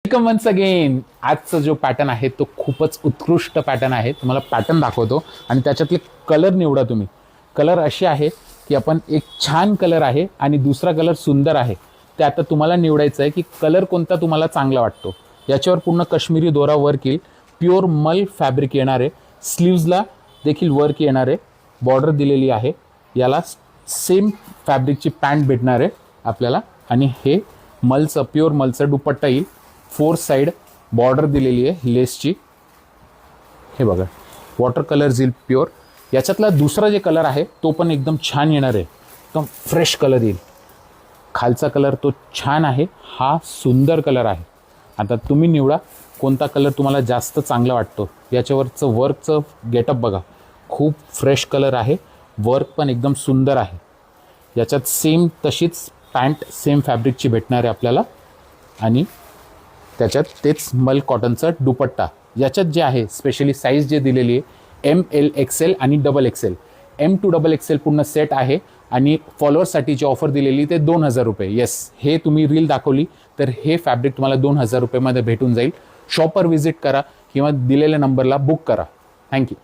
Welcome once again. आजचा जो pattern आहे तो खूपच उत्कृष्ट पॅटर्न आहे. तुम्हाला पॅटर्न दाखवतो आणि त्याच्यातले कलर निवडा तुम्ही. कलर असे आहे की आपण एक छान कलर आहे आणि दुसरा कलर सुंदर आहे. ते आता तुम्हाला निवडायचं आहे की कलर कोणता तुम्हाला चांगला वाटतो. याच्यावर पूर्ण काश्मीरी दोरा वर्क येईल. प्युअर मल फॅब्रिक येणार आहे. स्लीव्जला देखील वर्क येणार आहे. बॉर्डर दिलेली आहे. याला सेम फॅब्रिकची पॅन्ट भेटणार आहे आपल्याला आणि हे मलचं प्युअर मलचं दुपट्टा येईल. 4 साइड बॉर्डर दिलेली आहे लेसची. हे बघा वॉटर कलर येईल प्युअर. याच्यातला दुसरा जे कलर आहे तो पण एकदम छान येणार आहे. एकदम फ्रेश कलर येईल. खालचा कलर तो छान आहे. हा सुंदर कलर आहे. आता तुम्ही निवडा कोणता कलर तुम्हाला जास्त चांगला वाटतो. याच्यावरचं वर्कचं गेटअप बघा. खूप फ्रेश कलर आहे. वर्क पण एकदम सुंदर आहे. याच्यात सेम तशीच पॅन्ट सेम फॅब्रिकची भेटणार आहे आपल्याला आणि त्याच्यात तेच मल कॉटनचा दुपट्टा. याच्यात जे आहे स्पेशली साईज जे दिलेली आहे ML XL आणि XXL. M to XXL पूर्ण सेट आहे आणि फॉलोअर्ससाठीची ऑफर दिलेली ते 2000 रुपये. येस, हे तुम्ही रील दाखवली तर हे फॅब्रिक तुम्हाला 2000 रुपयेमध्ये भेटून जाईल. शॉपवर व्हिजिट करा किंवा दिलेल्या नंबरला बुक करा. थँक्यू.